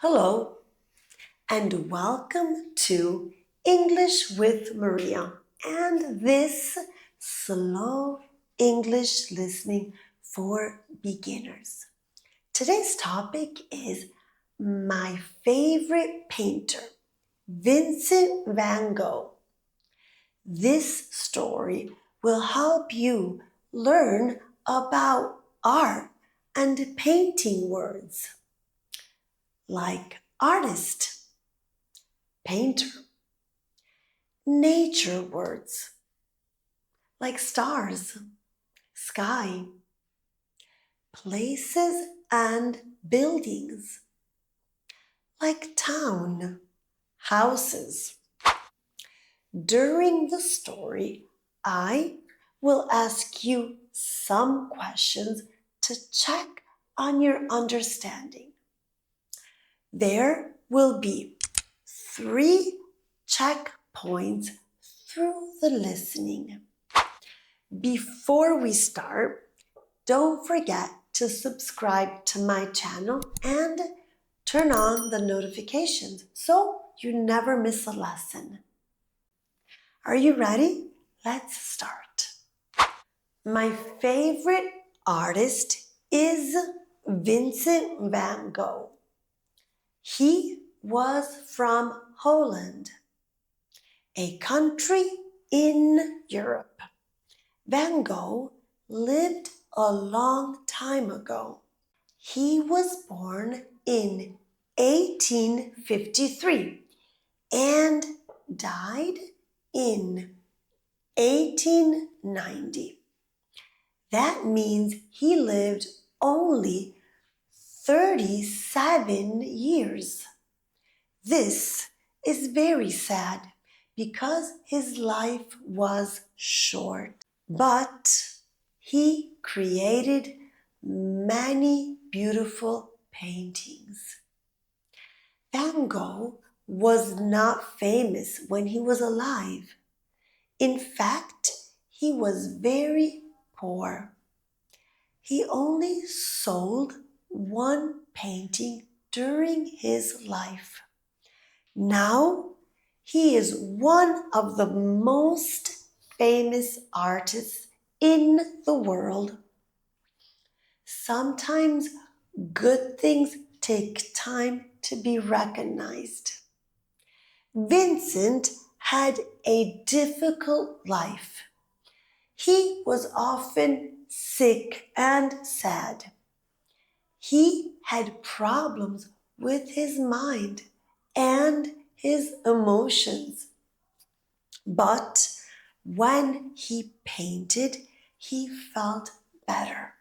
Hello, and welcome to English with Maria and this slow English listening for beginners. Today's topic is my favorite painter, Vincent van Gogh. This story will help you learn about art and painting words like artist, painter, nature words like stars, sky, places and buildings like town, houses. During the story, I will ask you some questions to check on your understanding. There will be 3 checkpoints through the listening. Before we start, don't forget to subscribe to my channel and turn on the notifications so you never miss a lesson. Are you ready? Let's start. My favorite artist is Vincent van Gogh. He was from Holland, a country in Europe. Van Gogh lived a long time ago. He was born in 1853 and died in 1890. That means he lived only 37 years. This is very sad because his life was short, but he created many beautiful paintings. Van Gogh was not famous when he was alive. In fact, he was very poor. He only sold 1 painting during his life. Now, he is one of the most famous artists in the world. Sometimes good things take time to be recognized. Vincent had a difficult life. He was often sick and sad. He had problems with his mind and his emotions. But when he painted, he felt better.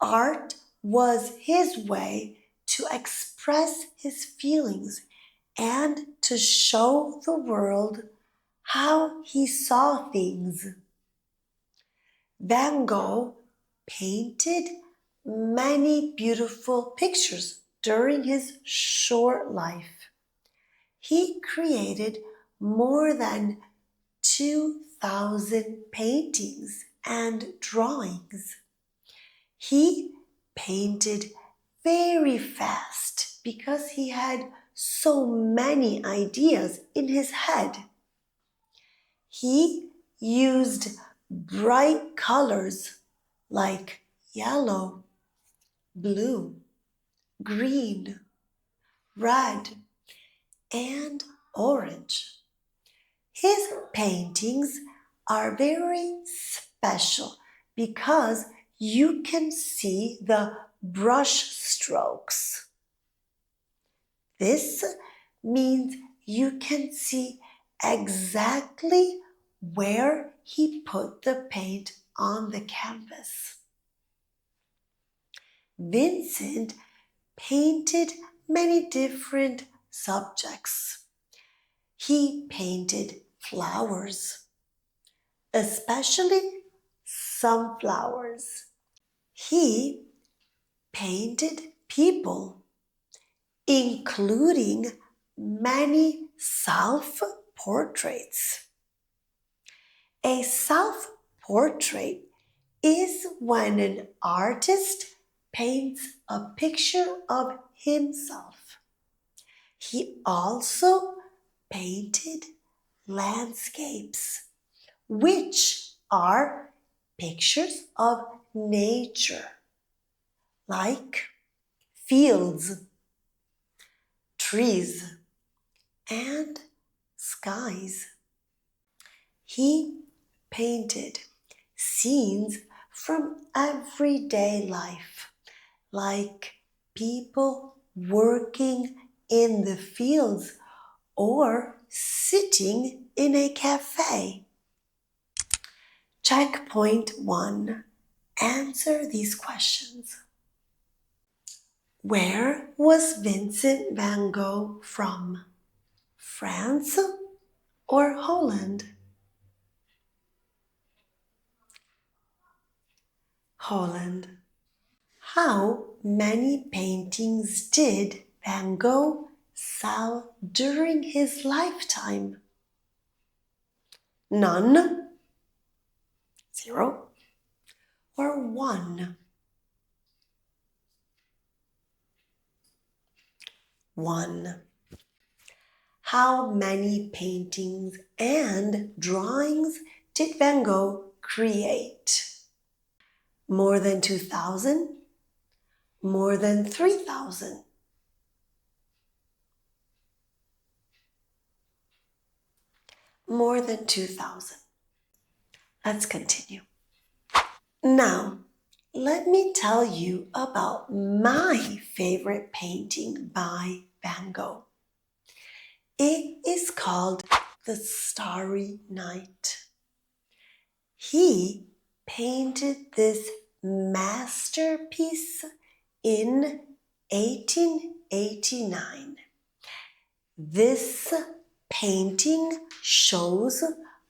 Art was his way to express his feelings and to show the world how he saw things. Van Gogh painted many beautiful pictures during his short life. He created more than 2,000 paintings and drawings. He painted very fast because he had so many ideas in his head. He used bright colors like yellow, blue, green, red, and orange. His paintings are very special because you can see the brush strokes. This means you can see exactly where he put the paint on the canvas. Vincent painted many different subjects. He painted flowers, especially sunflowers. He painted people, including many self-portraits. A self-portrait is when an artist paints a picture of himself. He also painted landscapes, which are pictures of nature, like fields, trees, and skies. He painted scenes from everyday life, like people working in the fields or sitting in a cafe. Checkpoint 1. Answer these questions. Where was Vincent van Gogh from? France or Holland? Holland. How many paintings did Van Gogh sell during his lifetime? None, 0, or 1? 1. How many paintings and drawings did Van Gogh create? More than 2,000? More than 3,000? More than 2,000. Let's continue. Now, let me tell you about my favorite painting by Van Gogh. It is called The Starry Night. He painted this masterpiece in 1889. This painting shows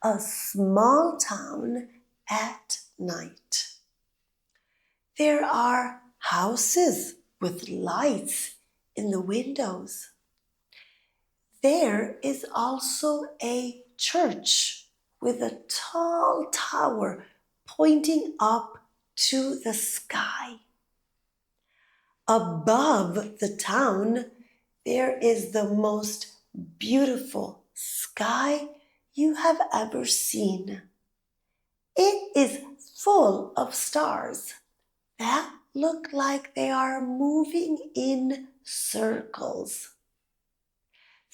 a small town at night. There are houses with lights in the windows. There is also a church with a tall tower pointing up to the sky. Above the town, there is the most beautiful sky you have ever seen. It is full of stars that look like they are moving in circles.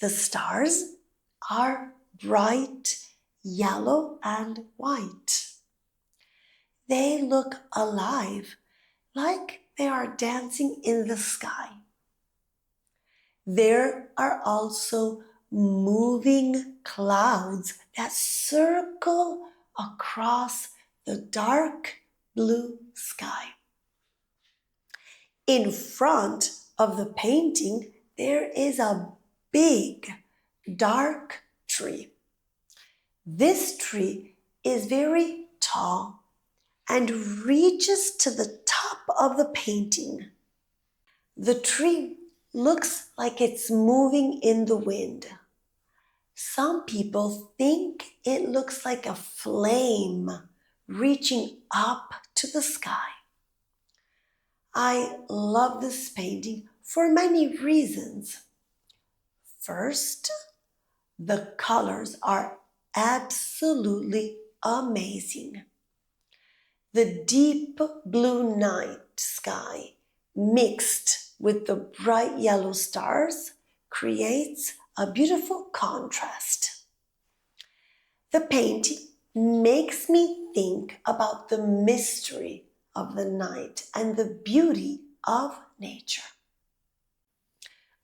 The stars are bright yellow and white. They look alive, like they are dancing in the sky. There are also moving clouds that circle across the dark blue sky. In front of the painting, there is a big, dark tree. This tree is very tall and reaches to the top of the painting. The tree looks like it's moving in the wind. Some people think it looks like a flame reaching up to the sky. I love this painting for many reasons. First, the colors are absolutely amazing. The deep blue night sky mixed with the bright yellow stars creates a beautiful contrast. The painting makes me think about the mystery of the night and the beauty of nature.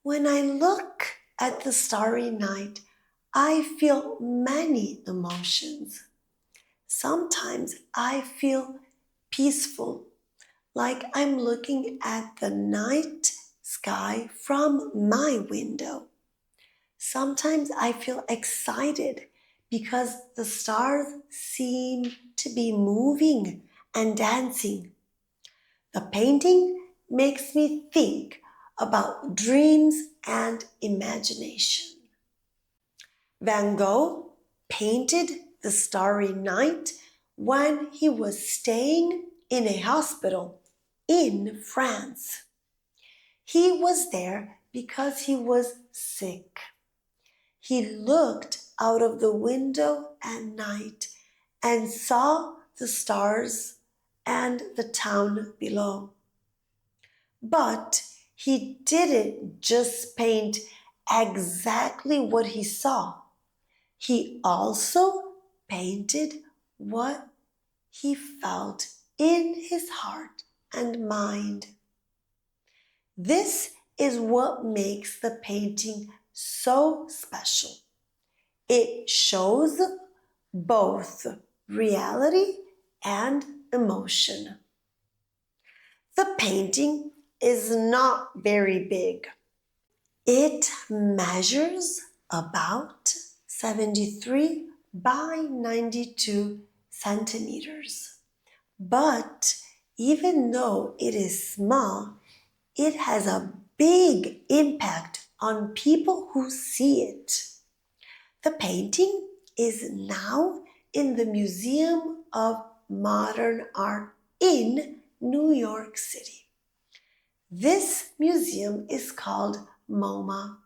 When I look at the starry night, I feel many emotions. Sometimes I feel peaceful, like I'm looking at the night sky from my window. Sometimes I feel excited because the stars seem to be moving and dancing. The painting makes me think about dreams and imagination. Van Gogh painted the Starry Night when he was staying in a hospital in France. He was there because he was sick. He looked out of the window at night and saw the stars and the town below. But he didn't just paint exactly what he saw. He also painted what he felt in his heart and mind. This is what makes the painting so special. It shows both reality and emotion. The painting is not very big. It measures about 73 by 92 centimeters. But even though it is small, it has a big impact on people who see it. The painting is now in the Museum of Modern Art in New York City. This museum is called MoMA.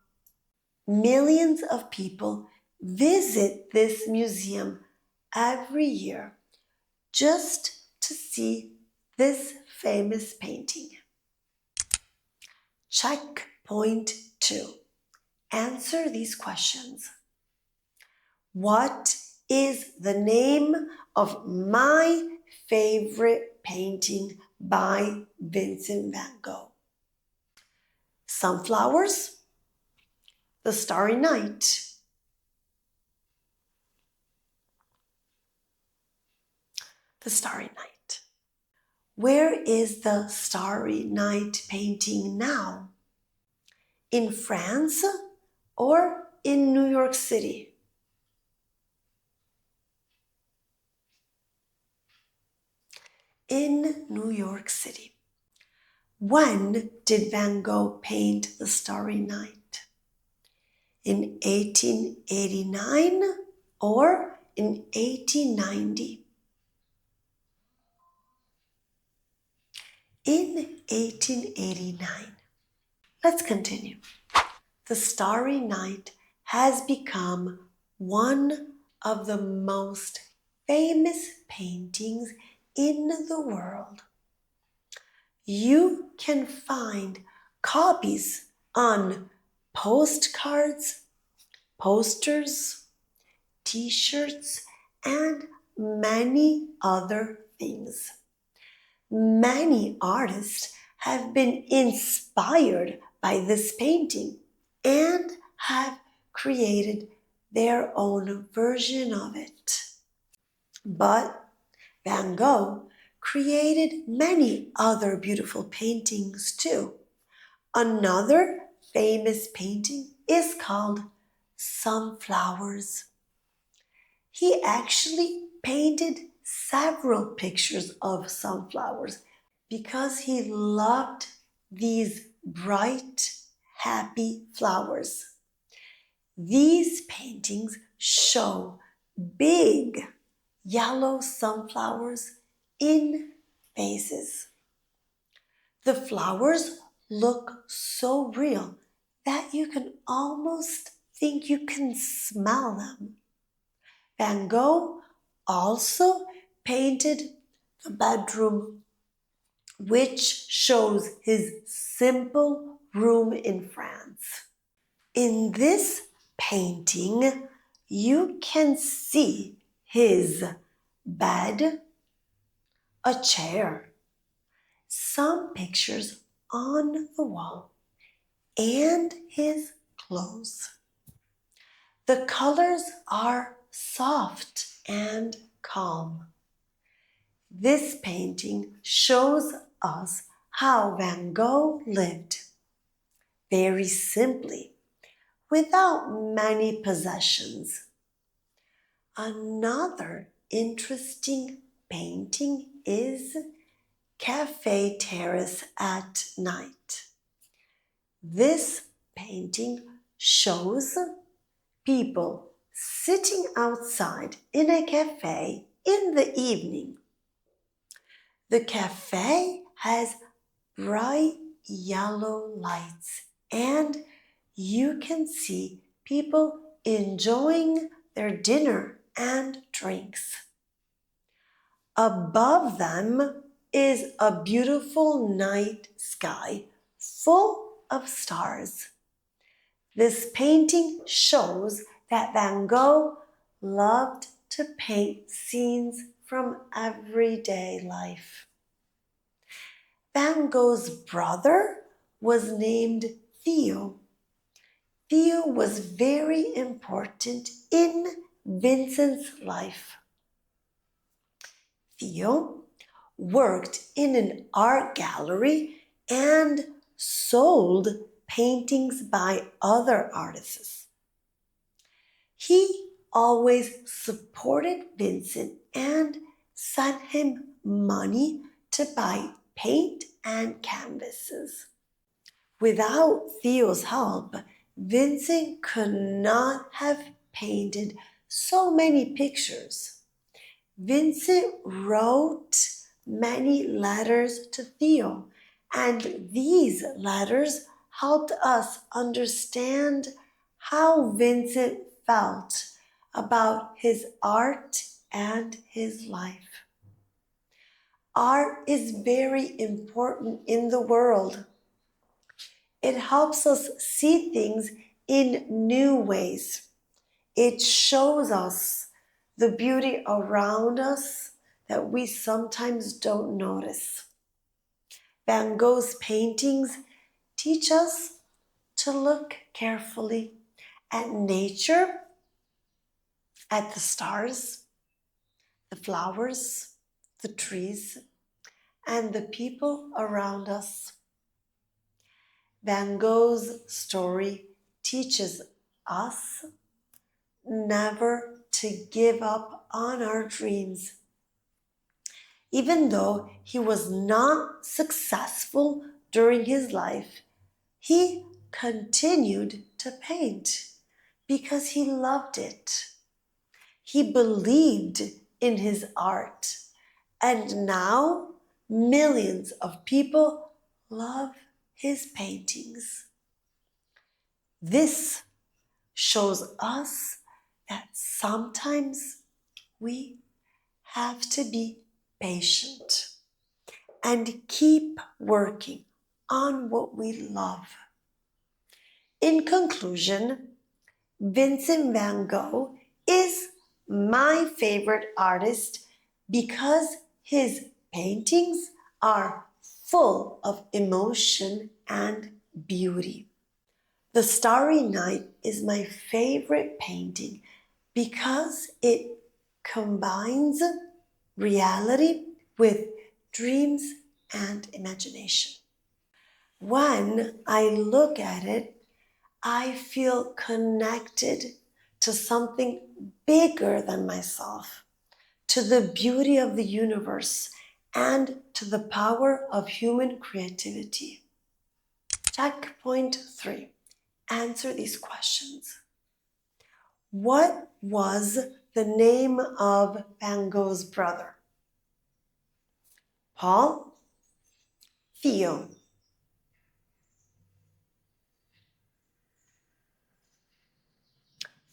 Millions of people visit this museum every year just to see this famous painting. Checkpoint 2. Answer these questions. What is the name of my favorite painting by Vincent van Gogh? Sunflowers, The Starry Night, The Starry Night. Where is the Starry Night painting now? In France or in New York City? In New York City. When did Van Gogh paint The Starry Night? In 1889 or in 1890? In 1889. Let's continue. The Starry Night has become one of the most famous paintings in the world. You can find copies on postcards, posters, t-shirts, and many other things. Many artists have been inspired by this painting and have created their own version of it. But Van Gogh created many other beautiful paintings too. Another famous painting is called Sunflowers. He actually painted several pictures of sunflowers because he loved these bright, happy flowers. These paintings show big yellow sunflowers in vases. The flowers look so real that you can almost think you can smell them. Van Gogh also painted the bedroom, which shows his simple room in France. In this painting, you can see his bed, a chair, some pictures on the wall, and his clothes. The colors are soft and calm. This painting shows us how Van Gogh lived very simply, without many possessions. Another interesting painting is Cafe Terrace at Night. This painting shows people sitting outside in a cafe in the evening. The cafe has bright yellow lights, and you can see people enjoying their dinner and drinks. Above them is a beautiful night sky full of stars. This painting shows that Van Gogh loved to paint scenes from everyday life. Van Gogh's brother was named Theo. Theo was very important in Vincent's life. Theo worked in an art gallery and sold paintings by other artists. He always supported Vincent and sent him money to buy paint and canvases. Without Theo's help, Vincent could not have painted so many pictures. Vincent wrote many letters to Theo, and these letters helped us understand how Vincent felt about his art and his life. Art is very important in the world. It helps us see things in new ways. It shows us the beauty around us that we sometimes don't notice. Van Gogh's paintings teach us to look carefully at nature, at the stars, the flowers, the trees, and the people around us. Van Gogh's story teaches us never to give up on our dreams. Even though he was not successful during his life, he continued to paint because he loved it. He believed in his art, and now millions of people love his paintings. This shows us that sometimes we have to be patient and keep working on what we love. In conclusion, Vincent van Gogh is my favorite artist because his paintings are full of emotion and beauty. The Starry Night is my favorite painting because it combines reality with dreams and imagination. When I look at it, I feel connected to something bigger than myself, to the beauty of the universe, and to the power of human creativity. Checkpoint 3. Answer these questions. What was the name of Van Gogh's brother? Paul? Theo?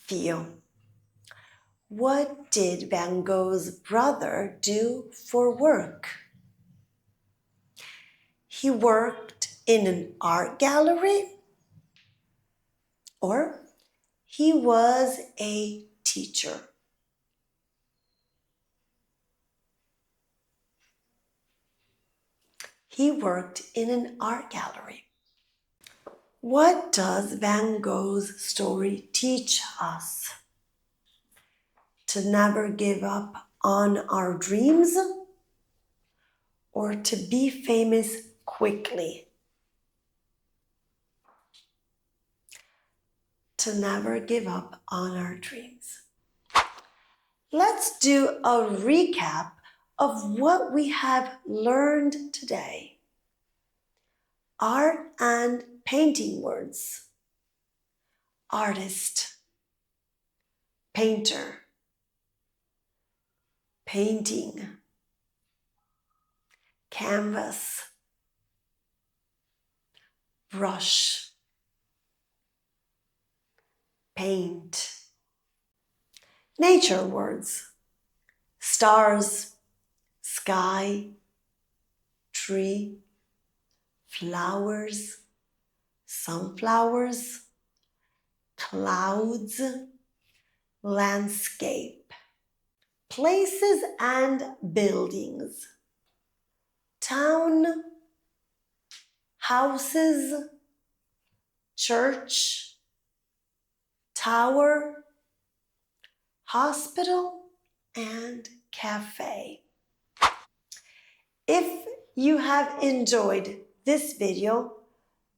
Theo. What did Van Gogh's brother do for work? He worked in an art gallery, or he was a teacher. He worked in an art gallery. What does Van Gogh's story teach us? To never give up on our dreams, or to be famous quickly? To never give up on our dreams. Let's do a recap of what we have learned today. Art and painting words. Artist, painter, painting, canvas, brush, paint. Nature words: stars, sky, tree, flowers, sunflowers, clouds, landscape. Places and buildings: town, houses, church, tower, hospital, and cafe. If you have enjoyed this video,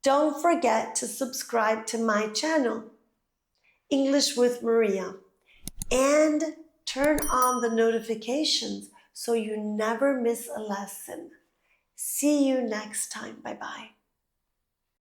don't forget to subscribe to my channel, English with Maria, and turn on the notifications so you never miss a lesson. See you next time. Bye-bye.